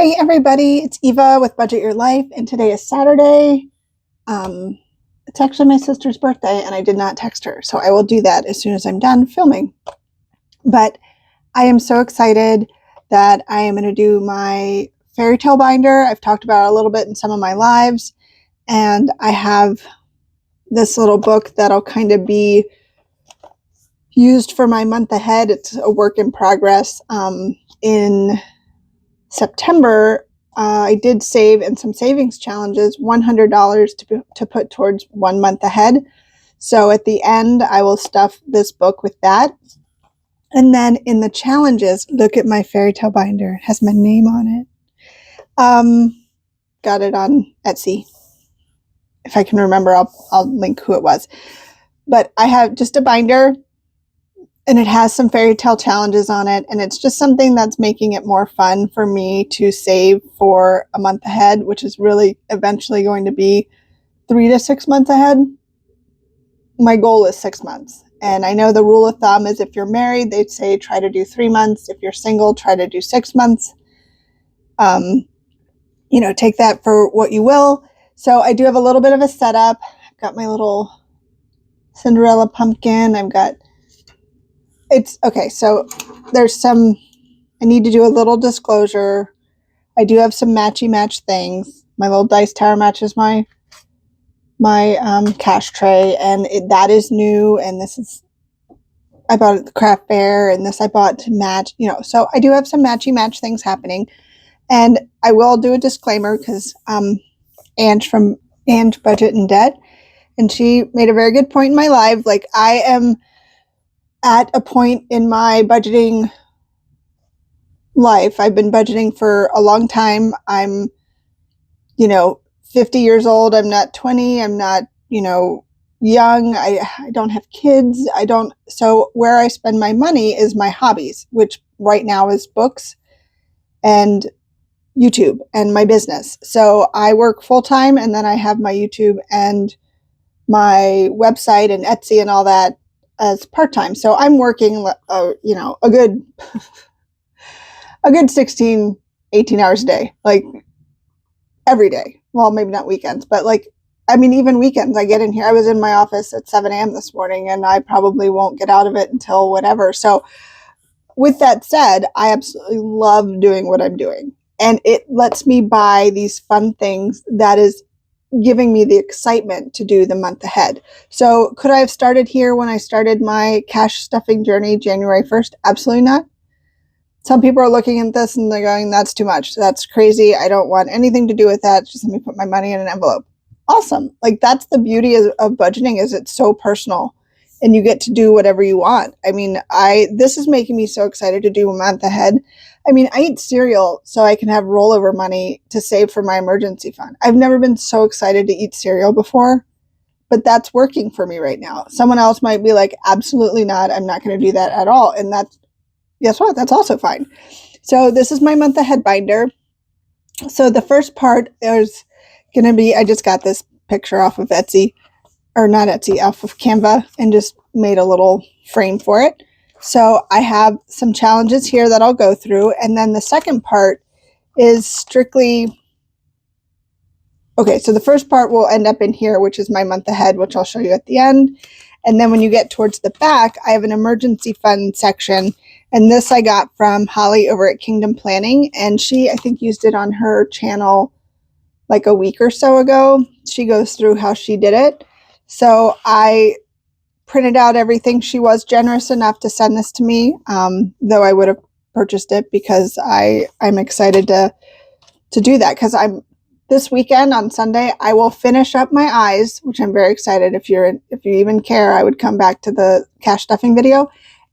Hey everybody, it's Eva with Budget Your Life, and today is Saturday. It's actually my sister's birthday, and I did not text her, so I will do that as soon as I'm done filming. But I am so excited that I am going to do my Fairytale Binder. I've talked about it a little bit in some of my lives, and I have this little book that'll kind of be used for my month ahead. It's a work in progress. In September, I did save in some savings challenges $100 to put towards 1 month ahead. So at the end, I will stuff this book with that. And then in the challenges, look at my Fairytale Binder. It has my name on it. Got it on Etsy. If I can remember, I'll link who it was. But I have just a binder, and it has some fairy tale challenges on it, and it's just something that's making it more fun for me to save for a month ahead, which is really eventually going to be 3 to 6 months ahead. My goal is 6 months, and I know the rule of thumb is if you're married, they'd say try to do 3 months. If you're single, try to do 6 months. Take that for what you will. So I do have a little bit of a setup. I've got my little Cinderella pumpkin. It's okay. So there's I need to do a little disclosure. I do have some matchy-match things. My little dice tower matches my cash tray, and that is new. And I bought it at the craft fair, and this I bought to match, so I do have some matchy-match things happening. And I will do a disclaimer because Ange from Ange Budget and Debt, and she made a very good point in my live. Like, I am at a point in my budgeting life. I've been budgeting for a long time. I'm, 50 years old. I'm not 20. I'm not, young. I don't have kids. So where I spend my money is my hobbies, which right now is books and YouTube and my business. So I work full time, and then I have my YouTube and my website and Etsy and all that as part-time. So I'm working, a good 16, 18 hours a day, like every day. Well, maybe not weekends, but even weekends I get in here. I was in my office at 7 a.m. this morning, and I probably won't get out of it until whatever. So with that said, I absolutely love doing what I'm doing. And it lets me buy these fun things that is giving me the excitement to do the month ahead. So could I have started here when I started my cash stuffing journey January 1st? Absolutely not. Some people are looking at this and they're going, that's too much. That's crazy. I don't want anything to do with that. Just let me put my money in an envelope. Awesome. That's the beauty of budgeting, is it's so personal and you get to do whatever you want. This is making me so excited to do a month ahead. I eat cereal so I can have rollover money to save for my emergency fund. I've never been so excited to eat cereal before, but that's working for me right now. Someone else might be like, absolutely not. I'm not going to do that at all. And guess what? That's also fine. So this is my month ahead binder. So the first part is going to be, I just got this picture off of Etsy, or not Etsy, off of Canva, and just made a little frame for it. So I have some challenges here that I'll go through. And then the second part is strictly, okay, so the first part will end up in here, which is my month ahead, which I'll show you at the end. And then when you get towards the back, I have an emergency fund section. And this I got from Holly over at Kingdom Planning. And she, I think, used it on her channel like a week or so ago. She goes through how she did it. So I printed out everything. She was generous enough to send this to me, though I would have purchased it because I'm excited to do that, because this weekend on Sunday I will finish up my eyes, which I'm very excited. If you even care, I would come back to the cash stuffing video.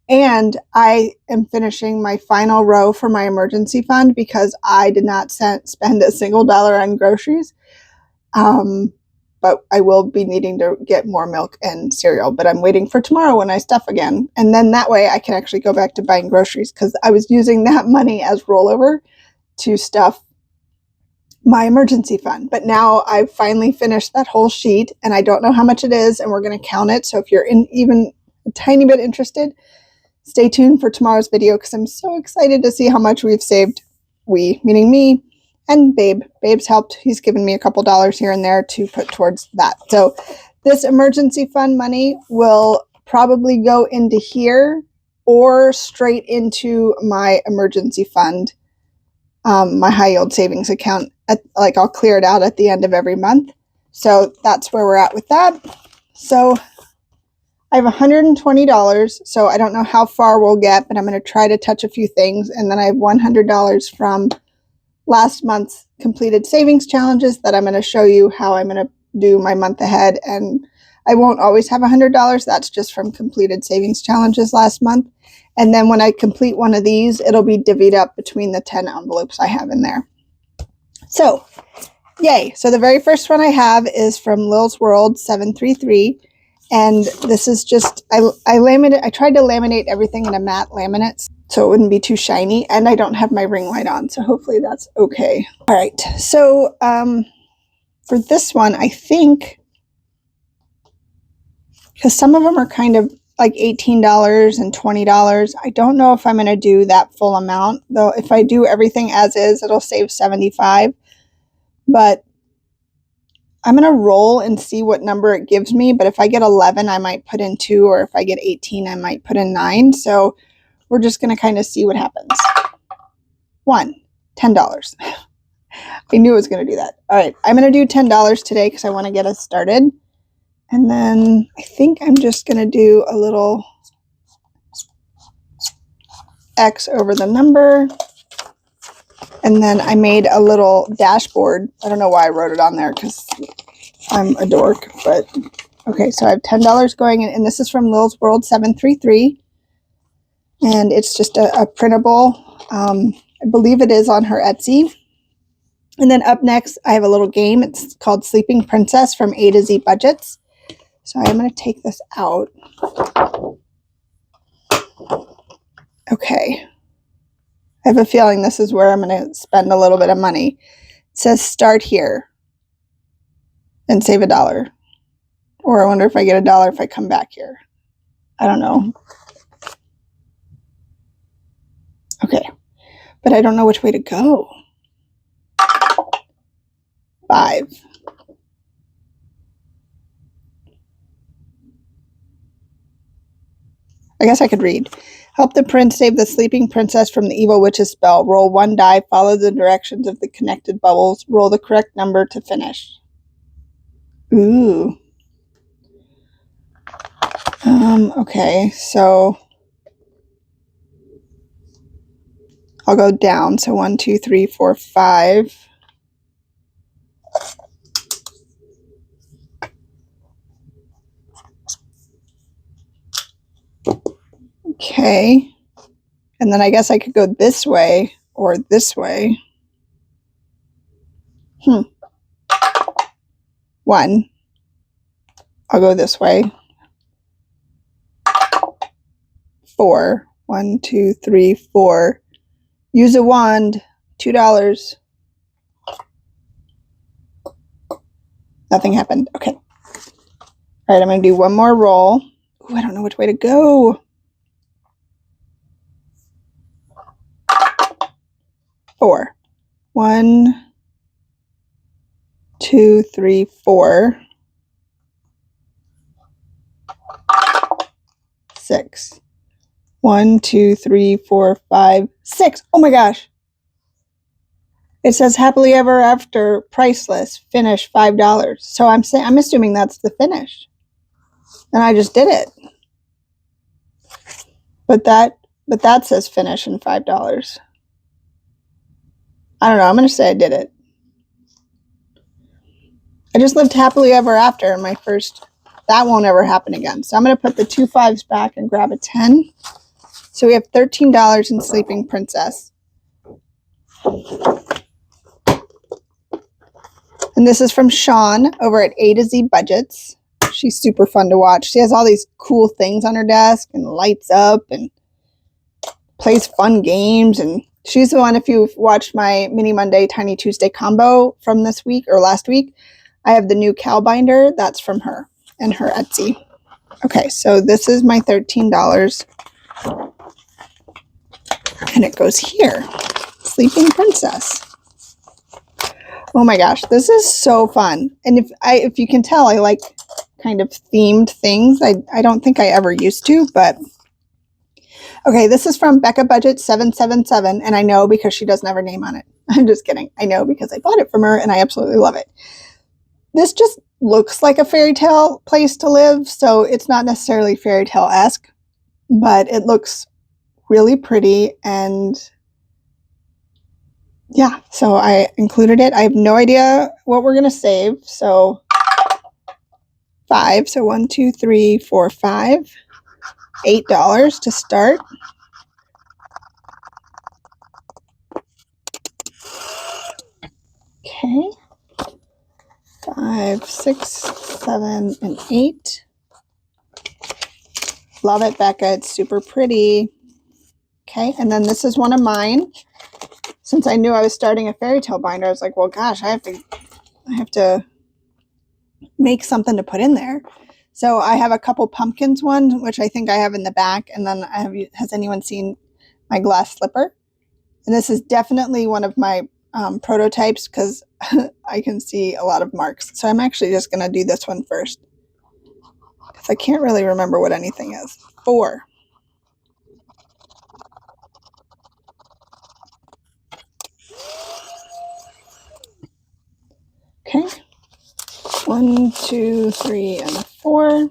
And I am finishing my final row for my emergency fund because I did not spend a single dollar on groceries. But I will be needing to get more milk and cereal, but I'm waiting for tomorrow when I stuff again. And then that way I can actually go back to buying groceries, because I was using that money as rollover to stuff my emergency fund. But now I've finally finished that whole sheet, and I don't know how much it is, and we're going to count it. So if you're even a tiny bit interested, stay tuned for tomorrow's video, because I'm so excited to see how much we've saved. We, meaning me, And Babe's helped. He's given me a couple dollars here and there to put towards that. So this emergency fund money will probably go into here or straight into my emergency fund, my high yield savings account. Like I'll clear it out at the end of every month. So that's where we're at with that. So I have $120, so I don't know how far we'll get, but I'm going to try to touch a few things. And then I have $100 from last month's completed savings challenges that I'm going to show you how I'm going to do my month ahead. And I won't always have $100. That's just from completed savings challenges last month. And then when I complete one of these, it'll be divvied up between the 10 envelopes I have in there. So, yay. So the very first one I have is from Lil's World 733. And this is just, I tried to laminate everything in a matte laminate so it wouldn't be too shiny. And I don't have my ring light on, so hopefully that's okay. All right, so for this one, I think, because some of them are kind of like $18 and $20, I don't know if I'm going to do that full amount. Though if I do everything as is, it'll save $75. But I'm going to roll and see what number it gives me, but if I get 11, I might put in 2, or if I get 18, I might put in 9. So we're just going to kind of see what happens. $10. I knew I was going to do that. All right, I'm going to do $10 today because I want to get us started. And then I think I'm just going to do a little X over the number. And then I made a little dashboard. I don't know why I wrote it on there because I'm a dork, but okay, so I have $10 going in, and this is from Lil's World 733. And it's just a printable. I believe it is on her Etsy. And then up next, I have a little game. It's called Sleeping Princess from A to Z Budgets. So I'm going to take this out. Okay. I have a feeling this is where I'm going to spend a little bit of money. It says start here and save $1. Or I wonder if I get $1 if I come back here. I don't know. Okay. But I don't know which way to go. 5. I guess I could read. Help the prince save the sleeping princess from the evil witch's spell. Roll 1 die, follow the directions of the connected bubbles. Roll the correct number to finish. Ooh. Okay, so I'll go down. So 1, 2, 3, 4, 5. Okay. And then I guess I could go this way or this way. 1. I'll go this way. 4. 1, 2, 3, 4. Use a wand. $2. Nothing happened. Okay. All right, I'm going to do one more roll. Ooh, I don't know which way to go. 4. 1, 2, 3, 4. 6. 1, 2, 3, 4, 5, 6. Oh my gosh. It says happily ever after, priceless, finish $5. So I'm assuming that's the finish. And I just did it. But that says finish and $5. I don't know. I'm going to say I did it. I just lived happily ever after in my first. That won't ever happen again. So I'm going to put the 2 5s back and grab a 10. So we have $13 in Sleeping Princess. And this is from Sean over at A to Z Budgets. She's super fun to watch. She has all these cool things on her desk and lights up and plays fun games. And she's the one, if you've watched my Mini Monday, Tiny Tuesday combo from this week or last week, I have the new Cal Binder. That's from her and her Etsy. Okay, so this is my $13. And it goes here. Sleeping Princess. Oh my gosh, this is so fun. And if you can tell, I like kind of themed things. I don't think I ever used to, but okay, this is from Becca Budget 777, and I know because she doesn't have her name on it. I'm just kidding. I know because I bought it from her and I absolutely love it. This just looks like a fairy tale place to live, so it's not necessarily fairy tale-esque, but it looks really pretty, and yeah, so I included it. I have no idea what we're gonna save, so 5. So 1, 2, 3, 4, 5. $8 to start. Okay. 5, 6, 7, and 8. Love it, Becca. It's super pretty. Okay, and then this is one of mine. Since I knew I was starting a Fairytale Binder, I was like, well, gosh, I have to make something to put in there. So I have a couple pumpkins one, which I think I have in the back, and then has anyone seen my glass slipper? And this is definitely one of my prototypes because I can see a lot of marks. So I'm actually just going to do this one first because I can't really remember what anything is. 4. Okay. 1, 2, 3, and 4.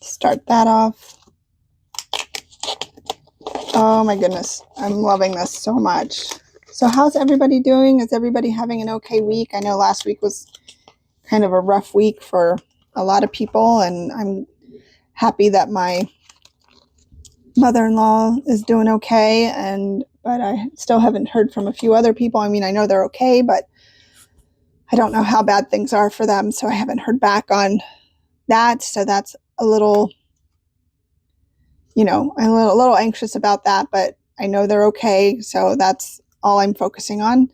Start that off. Oh my goodness, I'm loving this so much. So how's everybody doing? Is everybody having an okay week? I know last week was kind of a rough week for a lot of people, and I'm happy that my mother-in-law is doing okay, but I still haven't heard from a few other people. I mean, I know they're okay, but I don't know how bad things are for them, so I haven't heard back on that. So that's a little, I'm a little anxious about that, but I know they're okay, so that's all I'm focusing on.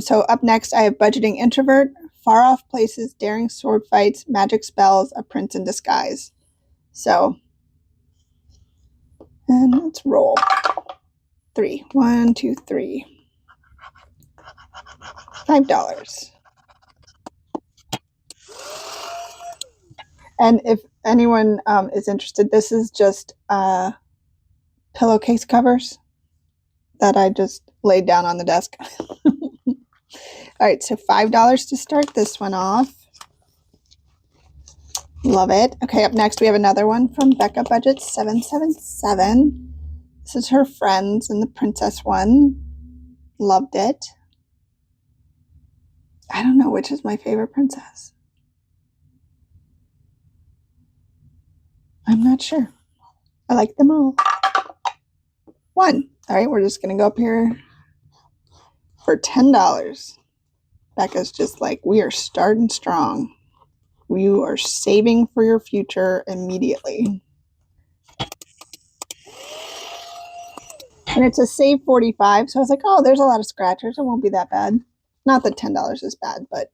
So up next, I have Budgeting Introvert, Far Off Places, Daring Sword Fights, Magic Spells, A Prince in Disguise. So, and let's roll. 3. 1, 2, 3. $5. And if anyone is interested, this is just pillowcase covers that I just laid down on the desk. All right, so $5 to start this one off. Love it. Okay, up next we have another one from Becca Budget 777. This is her Friends and the Princess one. Loved it. I don't know which is my favorite princess. I'm not sure. I like them all. 1. All right, we're just going to go up here for $10. Becca's just like, we are starting strong. You are saving for your future immediately. And it's a save 45, so I was like, oh, there's a lot of scratchers. It won't be that bad. Not that $10 is bad, but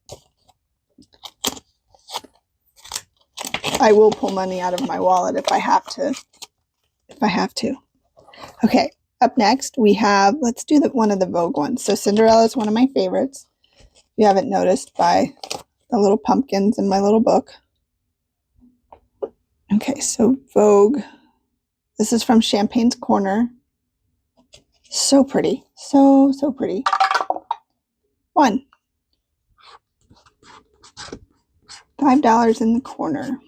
I will pull money out of my wallet if I have to. Okay, up next we have, let's do one of the Vogue ones. So Cinderella is one of my favorites. If you haven't noticed by the little pumpkins in my little book. Okay, so Vogue. This is from Champagne's Corner. So pretty. So pretty. 1. $5 in the corner.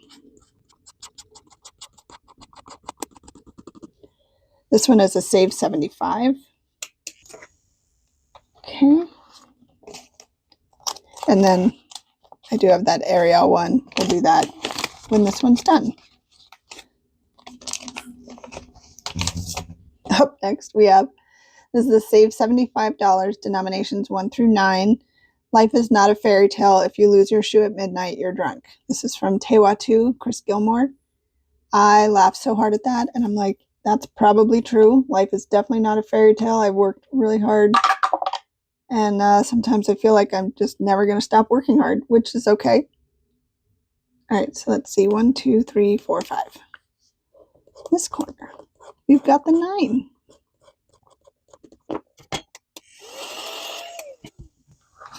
This one is a save 75. Okay. And then I do have that Ariel one. We'll do that when this one's done. Up next we have, this is the save $75, denominations 1 through 9. Life is not a fairy tale. If you lose your shoe at midnight, you're drunk. This is from Tewatoo, Chris Gilmore. I laughed so hard at that, and I'm like, that's probably true. Life is definitely not a fairy tale. I've worked really hard, and sometimes I feel like I'm just never going to stop working hard, which is okay. All right, so let's see. 1, 2, 3, 4, 5. This corner, we've got the 9.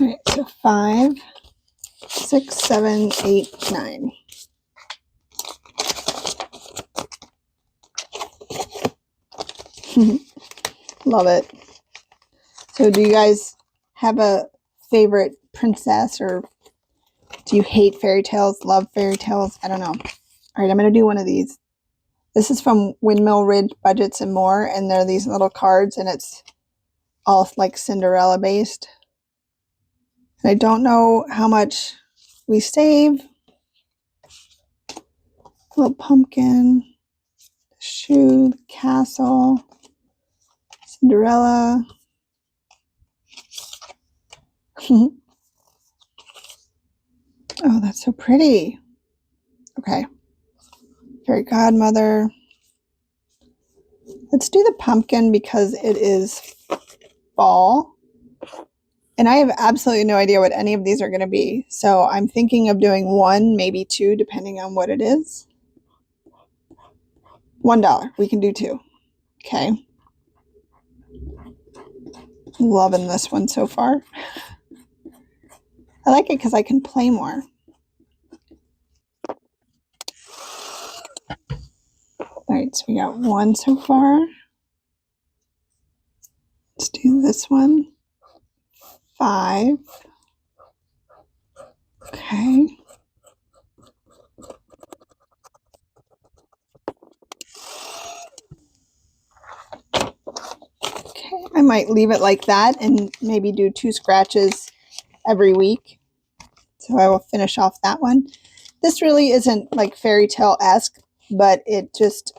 All right, so 5, 6, 7, 8, 9. Love it. So do you guys have a favorite princess, or do you hate fairy tales, love fairy tales? I don't know. All right, I'm going to do one of these. This is from Windmill Ridge Budgets and More, and they're these little cards, and it's all like Cinderella based. And I don't know how much we save. Little pumpkin, the shoe, the castle, Cinderella. Oh, that's so pretty. Okay. Fairy godmother. Let's do the pumpkin because it is fall. And I have absolutely no idea what any of these are going to be. So I'm thinking of doing 1, maybe 2, depending on what it is. $1. We can do 2. Okay. Loving this one so far. I like it because I can play more. All right, so we got 1 so far. Let's do this one. 5. Okay. Okay, I might leave it like that and maybe do 2 scratches every week. So I will finish off that one. This really isn't like fairy tale-esque, but it just,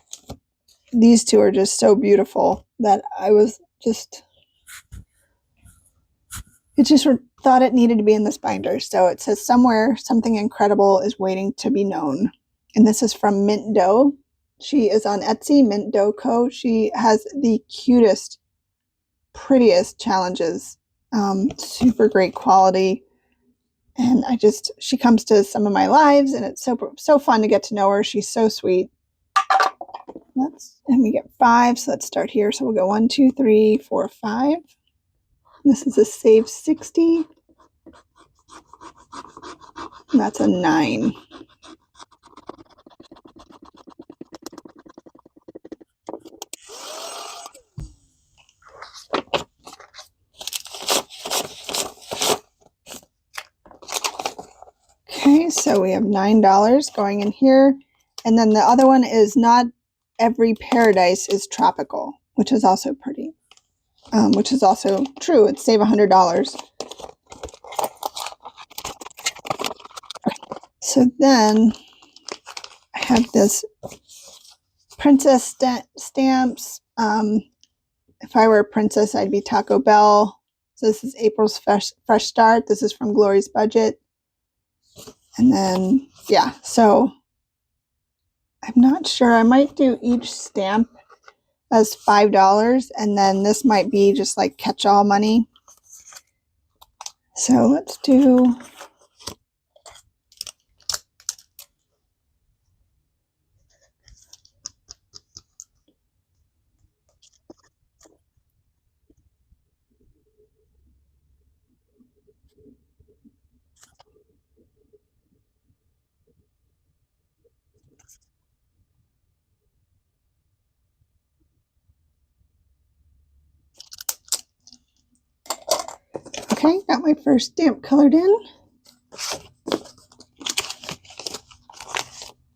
these 2 are just so beautiful that I was just, it just thought it needed to be in this binder. So it says somewhere something incredible is waiting to be known. And this is from Mint Dough. She is on Etsy, Mint Dough Co. She has the cutest, prettiest challenges. Super great quality. And she comes to some of my lives, and it's so fun to get to know her. She's so sweet. And we get 5, so let's start here. So we'll go 1, 2, 3, 4, 5. This is a save 60. And that's a 9. Okay, so we have $9 going in here. And then the other one is Not Every Paradise is Tropical, which is also pretty. Which is also true. It's save $100. Okay. So then I have this princess stamps. If I were a princess, I'd be Taco Bell. So this is April's Fresh Start. This is from Glory's Budget. And then, yeah, so I'm not sure. I might do each stamp as $5, and then this might be just like catch-all money. So let's do okay, got my first stamp colored in.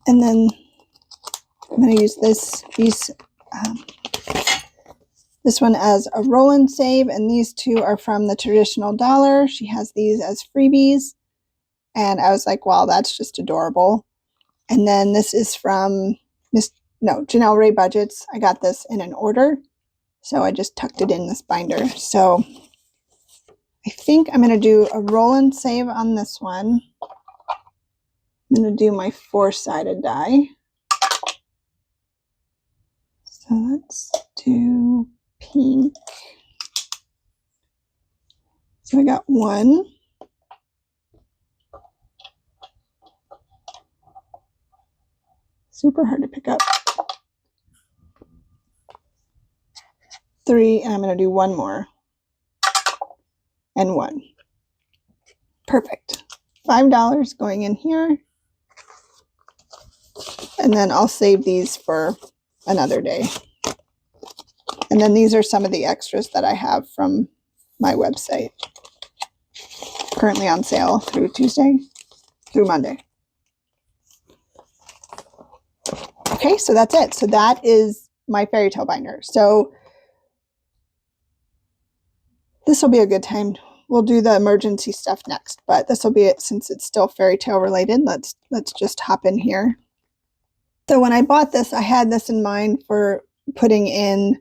And then I'm going to use this one as a roll and save, and these 2 are from the Traditional Dollar. She has these as freebies, and I was like, wow, that's just adorable. And then this is from Janelle Ray Budgets. I got this in an order, so I just tucked it in this binder. So I think I'm going to do a roll and save on this one. I'm going to do my 4-sided die. So let's do pink. So I got 1. Super hard to pick up. 3, and I'm going to do 1 more. And 1. Perfect. $5 going in here. And then I'll save these for another day. And then these are some of the extras that I have from my website. Currently on sale through Monday. Okay, so that's it. So that is my Fairytale Binder. So this will be a good time. We'll do the emergency stuff next, but this will be it since it's still Fairytale related. Let's just hop in here. So when I bought this, I had this in mind for putting in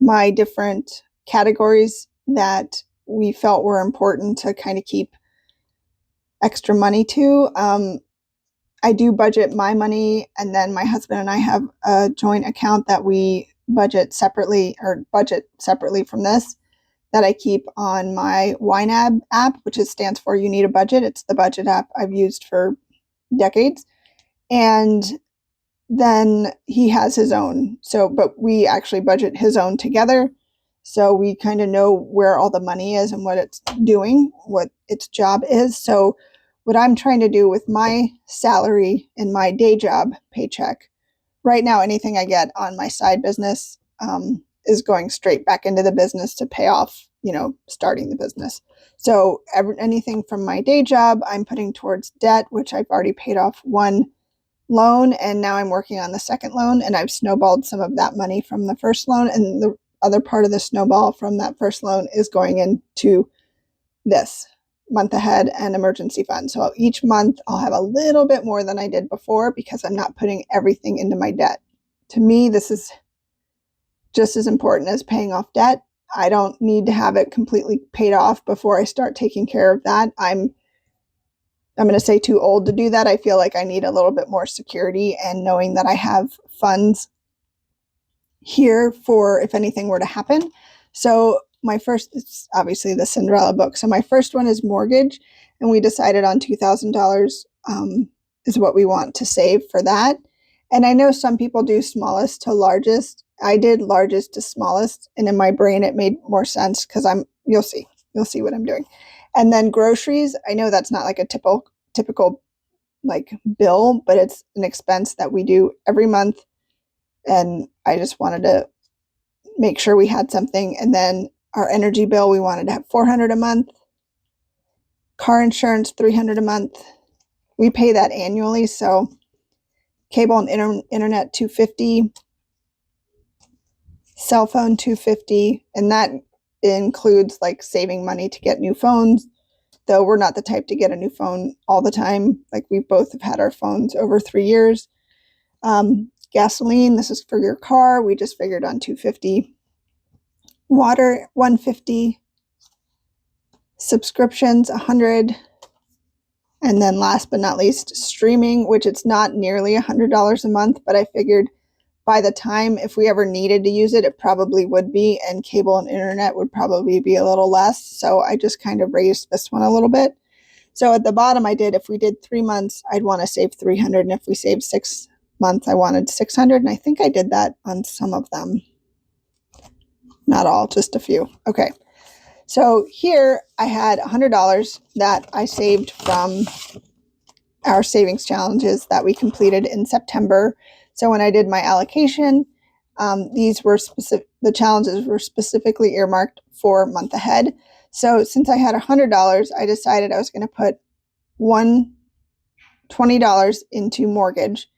my different categories that we felt were important to kind of keep extra money to. I do budget my money, and then my husband and I have a joint account that we budget separately from this, that I keep on my YNAB app, which stands for You Need a Budget. It's the budget app I've used for decades. And then he has his own. But we actually budget his own together. So we kind of know where all the money is and what it's doing, what its job is. So what I'm trying to do with my salary and my day job paycheck, right now, anything I get on my side business is going straight back into the business to pay off, starting the business. So anything from my day job, I'm putting towards debt, which I've already paid off one loan, and now I'm working on the second loan, and I've snowballed some of that money from the first loan, and the other part of the snowball from that first loan is going into this month ahead and emergency fund. So each month I'll have a little bit more than I did before because I'm not putting everything into my debt. To me, this is just as important as paying off debt. I don't need to have it completely paid off before I start taking care of that. I'm going to say too old to do that. I feel like I need a little bit more security and knowing that I have funds here for if anything were to happen. So it's obviously the Cinderella book. So my first one is mortgage, and we decided on $2,000 is what we want to save for that. And I know some people do smallest to largest. I did largest to smallest, and in my brain it made more sense because you'll see what I'm doing. And then groceries, I know that's not like a typical like bill, but it's an expense that we do every month. And I just wanted to make sure we had something. And then our energy bill, we wanted to have $400 a month. Car insurance, $300 a month. We pay that annually. So cable and internet, $250. Cell phone, $250. And that includes like saving money to get new phones. Though we're not the type to get a new phone all the time. Like we both have had our phones over 3 years. Gasoline, this is for your car. We just figured on $250. Water, $150. Subscriptions, $100. And then last but not least, streaming, which it's not nearly $100 a month, but I figured by the time, if we ever needed to use it, it probably would be, and cable and internet would probably be a little less. So I just kind of raised this one a little bit. So at the bottom if we did 3 months, I'd want to save $300. And if we saved 6 months, I wanted $600. And I think I did that on some of them. Not all, just a few. Okay. So here I had $100 that I saved from our savings challenges that we completed in September. So when I did my allocation, the challenges were specifically earmarked for month ahead. So since I had $100, I decided I was going to put $20 into mortgage.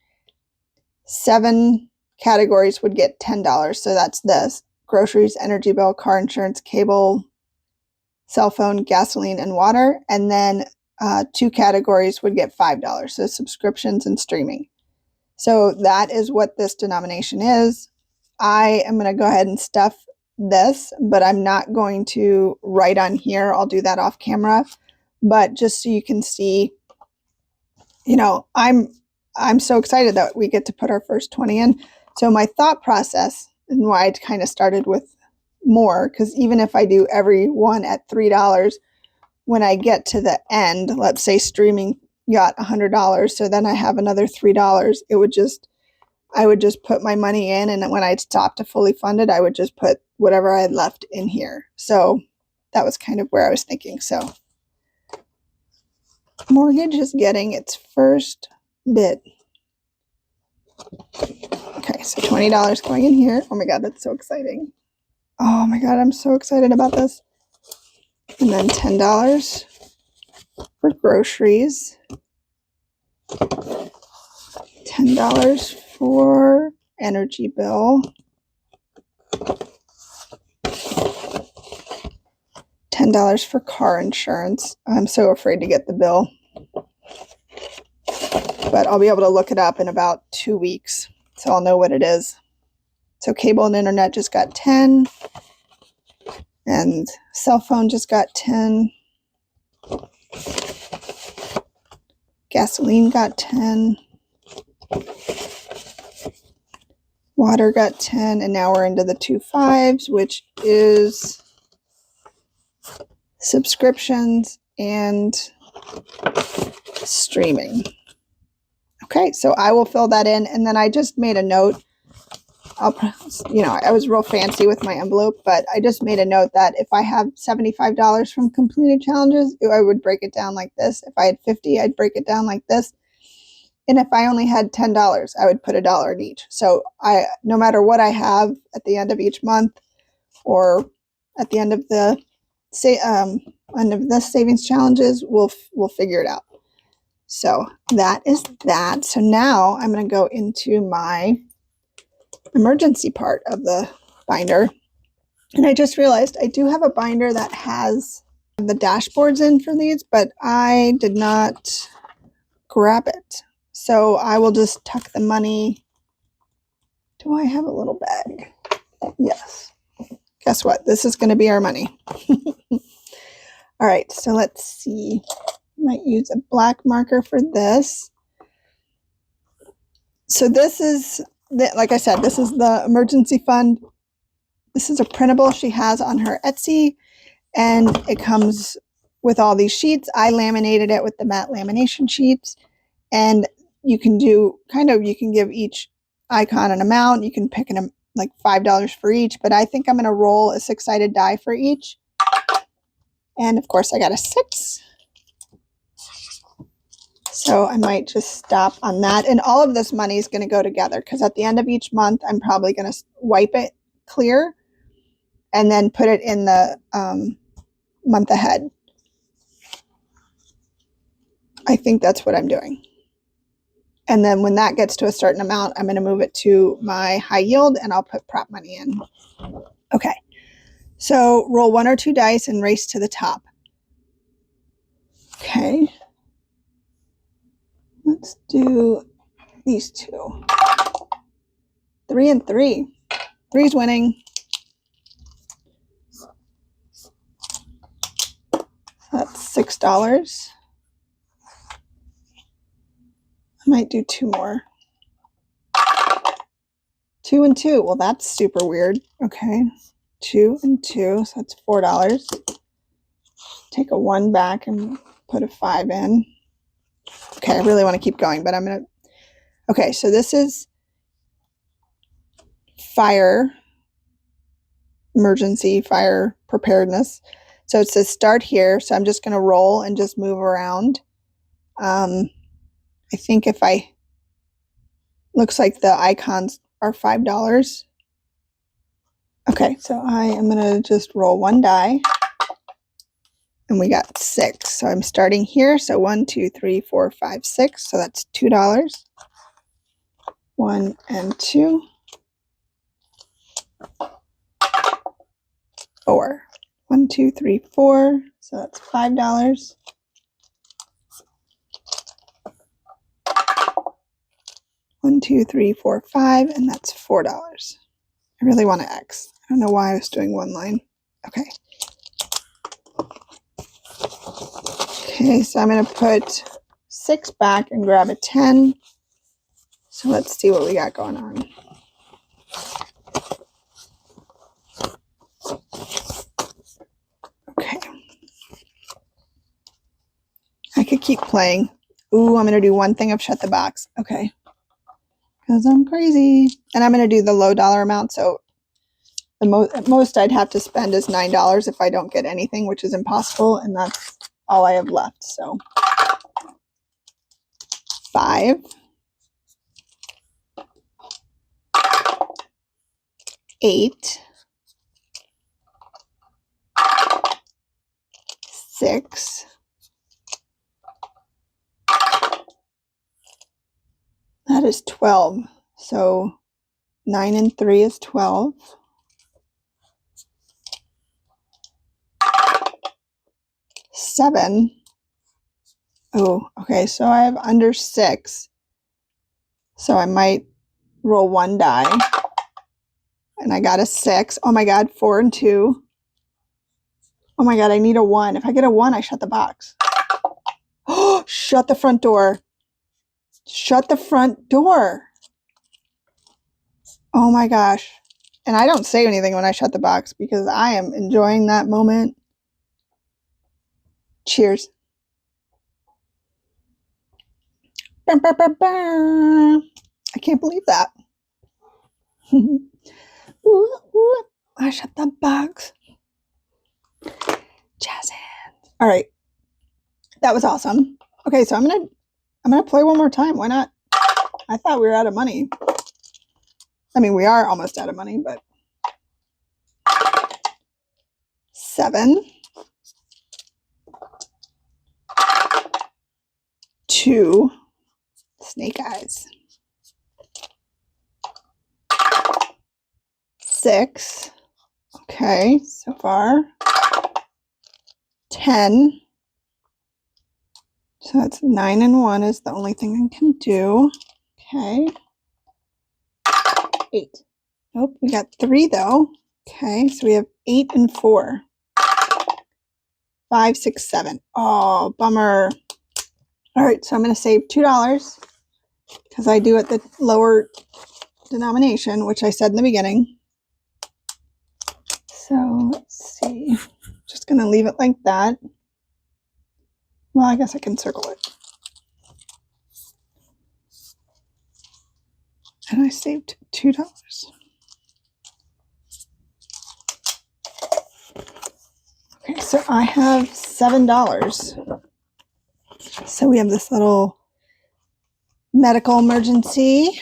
7 categories would get $10. So that's this: groceries, energy bill, car insurance, cable, cell phone, gasoline, and water. And then 2 categories would get $5. So subscriptions and streaming. So that is what this denomination is. I am going to go ahead and stuff this, but I'm not going to write on here. I'll do that off camera. But just so you can see, I'm so excited that we get to put our first 20 in. So my thought process, and why I kind of started with more, because even if I do every one at $3, when I get to the end, let's say streaming got $100, so then I have another $3. I would just put my money in, and when I stopped to fully fund it, I would just put whatever I had left in here. So that was kind of where I was thinking. So mortgage is getting its first bid. Okay, so $20 going in here. Oh my God, that's so exciting. Oh my God, I'm so excited about this. And then $10 for groceries. $10 for energy bill. $10 for car insurance. I'm so afraid to get the bill, but I'll be able to look it up in about 2 weeks, so I'll know what it is. So cable and internet just got 10, and cell phone just got 10. Gasoline got 10. Water got 10, and now we're into the 2 5s, which is subscriptions and streaming. Okay, so I will fill that in, and then I just made a note. I was real fancy with my envelope, but I just made a note that if I have $75 from completed challenges, I would break it down like this. If I had 50, I'd break it down like this. And if I only had $10, I would put $1 in each. So no matter what I have at the end of each month or at the end of the savings challenges, we'll figure it out. So that is that. So now I'm going to go into my emergency part of the binder. And I just realized I do have a binder that has the dashboards in for these, but I did not grab it. So I will just tuck the money. Do I have a little bag? Yes. Guess what? This is going to be our money. All right, so let's see. Might use a black marker for this. So this is, like I said, this is the emergency fund. This is a printable she has on her Etsy, and it comes with all these sheets. I laminated it with the matte lamination sheets, and you can give each icon an amount. You can pick like $5 for each, but I think I'm going to roll a 6-sided die for each. And of course I got a 6. So I might just stop on that. And all of this money is going to go together, because at the end of each month, I'm probably going to wipe it clear and then put it in the month ahead. I think that's what I'm doing. And then when that gets to a certain amount, I'm going to move it to my high yield, and I'll put prop money in. Okay. So roll 1 or 2 dice and race to the top. Okay. Let's do these 2. 3 and 3. 3's winning. That's $6. I might do 2 more. 2 and 2. Well, that's super weird. Okay. 2 and 2. So that's $4. Take a 1 back and put a 5 in. Okay, I really want to keep going, but I'm going to... Okay, so this is emergency fire preparedness. So it says start here. So I'm just going to roll and just move around. I think looks like the icons are $5. Okay, so I am going to just roll 1 die. And we got 6. So I'm starting here. So 1, 2, 3, 4, 5, 6. So that's $2. 1 and 2. 4. 1, 2, 3, 4. So that's $5. 1, 2, 3, 4, 5, and that's $4. I really want to X. I don't know why I was doing 1 line. Okay. Okay, so I'm going to put 6 back and grab a 10. So let's see what we got going on. Okay. I could keep playing. Ooh, I'm going to do one thing of shut the box. Okay. Because I'm crazy. And I'm going to do the low dollar amount. So the most I'd have to spend is $9 if I don't get anything, which is impossible. And that's all I have left. So 5, 8, 6, that is 12. So 9 and 3 is 12. 7. Oh, okay, so I have under 6. So I might roll 1 die. And I got a 6. Oh my God, 4 and 2. Oh my God, I need a 1. If I get a 1, I shut the box. Oh, shut the front door. Shut the front door. Oh my gosh. And I don't say anything when I shut the box because I am enjoying that moment. Cheers. Bah, bah, bah, bah. I can't believe that. Ooh, ooh. I shut the box. Jazz hands. All right. That was awesome. Okay, so I'm gonna play one more time. Why not? I thought we were out of money. I mean, we are almost out of money, but 7, 2, snake eyes, 6, okay, so far, 10, so that's 9 and 1 is the only thing I can do, okay, 8, nope, we got 3 though, okay, so we have 8 and 4, 5, 6, 7, oh, bummer. All right, so I'm going to save $2 because I do at the lower denomination, which I said in the beginning. So let's see, just going to leave it like that. Well, I guess I can circle it. And I saved $2. Okay, so I have $7. So we have this little medical emergency.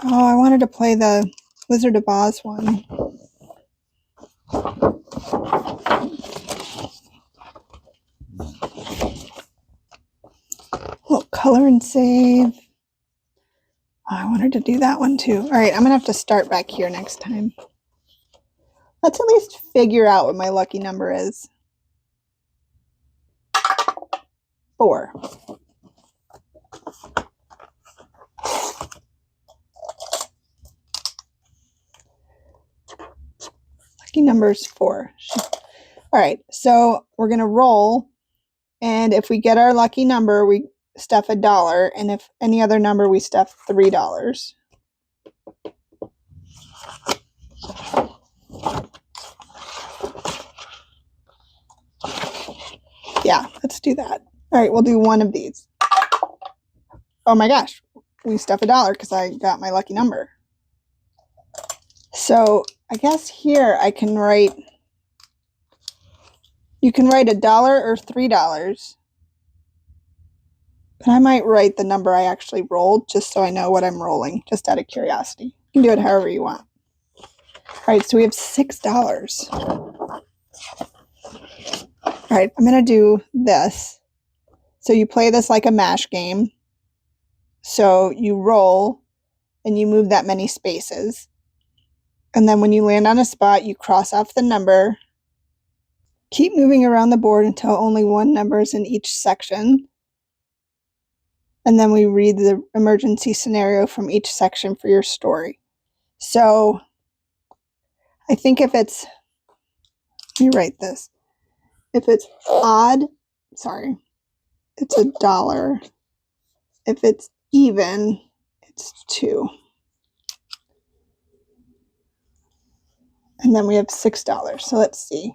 Oh, I wanted to play the Wizard of Oz one. Little color and save. Oh, I wanted to do that one too. All right, I'm gonna have to start back here next time. Let's at least figure out what my lucky number is. 4. Lucky number is 4. All right, so we're gonna roll, and if we get our lucky number, we stuff $1, and if any other number, we stuff $3. Yeah, let's do that. All right, we'll do one of these. Oh my gosh, we stuff $1 because I got my lucky number. So I guess here I can write, you can write $1 or $3. But I might write the number I actually rolled just so I know what I'm rolling, just out of curiosity. You can do it however you want. All right, so we have $6. All right, I'm going to do this. So you play this like a mash game. So you roll and you move that many spaces. And then when you land on a spot, you cross off the number. Keep moving around the board until only one number is in each section. And then we read the emergency scenario from each section for your story. So I think if it's, let me write this. If it's odd, sorry, it's $1. If it's even, it's 2. And then we have $6. So let's see.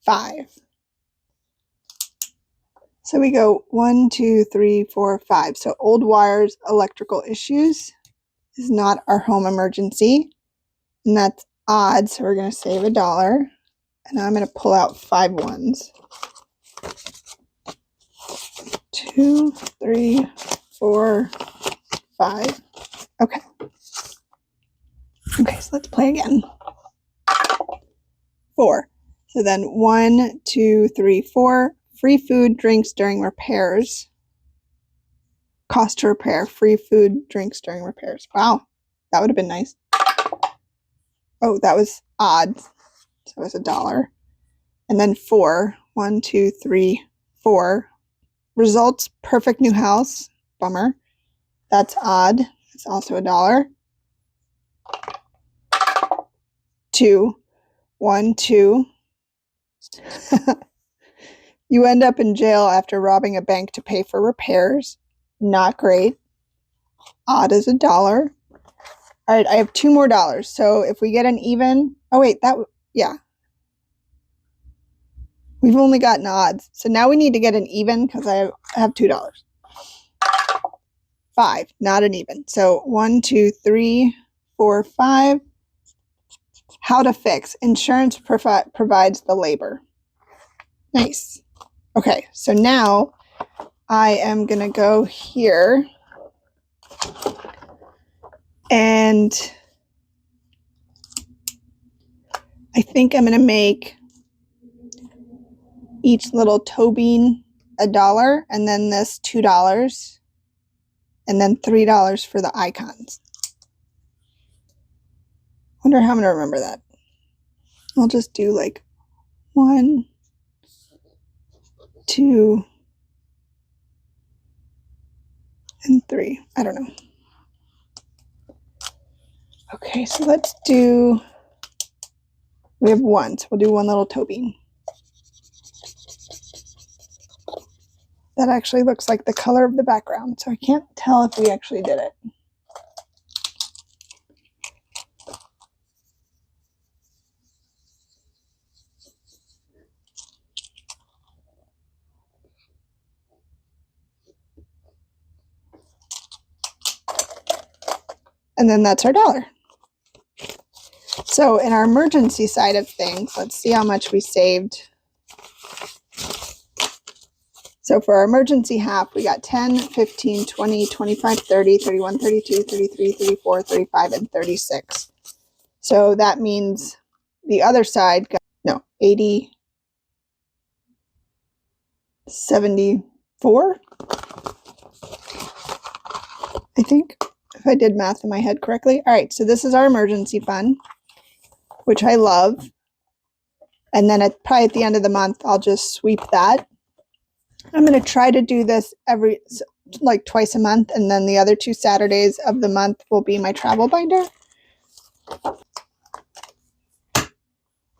5. So we go 1, 2, 3, 4, 5. So old wires, electrical issues is not our home emergency. And that's odd. So we're going to save $1. And I'm going to pull out 5 ones. 2, 3, 4, 5. Okay. Okay, so let's play again. 4. So then 1, 2, 3, 4. Free food, drinks during repairs. Cost to repair. Free food, drinks during repairs. Wow, that would have been nice. Oh, that was odd. So it was $1. And then 4. 1, 2, 3, 4. Results, perfect new house. Bummer. That's odd. It's also $1. 2. 1, 2. You end up in jail after robbing a bank to pay for repairs. Not great. Odd as $1. All right, I have 2 more dollars. So if we get an even, oh wait, yeah. We've only gotten odds. So now we need to get an even because I have $2. 5, not an even. So 1, 2, 3, 4, 5. How to fix. Insurance provides the labor. Nice. Okay, so now I am going to go here and I think I'm going to make each little toe bean $1 and then this $2 and then $3 for the icons. Wonder how I'm going to remember that. I'll just do like 1, 2, and 3. I don't know. Okay, so let's do, we have 1, so we'll do 1 little toe bean. That actually looks like the color of the background, so I can't tell if we actually did it. And then that's our $1. So in our emergency side of things, let's see how much we saved. So for our emergency half, we got 10, 15, 20, 25, 30, 31, 32, 33, 34, 35, and 36. So that means the other side got, no, 80, 74, I think, if I did math in my head correctly. All right, so this is our emergency fund, which I love. And then probably at the end of the month, I'll just sweep that. I'm going to try to do this like twice a month, and then the other 2 Saturdays of the month will be my travel binder.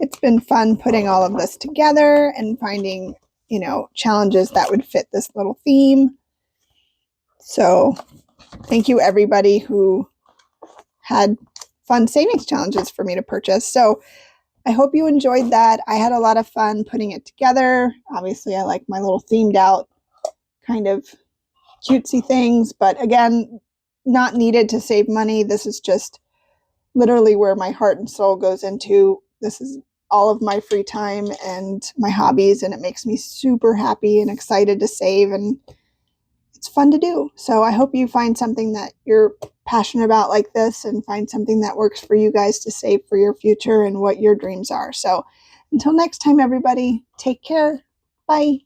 It's been fun putting all of this together and finding, you know, challenges that would fit this little theme. So thank you everybody who had fun savings challenges for me to purchase. So I hope you enjoyed that. I had a lot of fun putting it together. Obviously, I like my little themed out kind of cutesy things, but again, not needed to save money. This is just literally where my heart and soul goes into. This is all of my free time and my hobbies, and it makes me super happy and excited to save, and it's fun to do. So I hope you find something that you're passionate about like this and find something that works for you guys to save for your future and what your dreams are. So until next time, everybody, take care. Bye.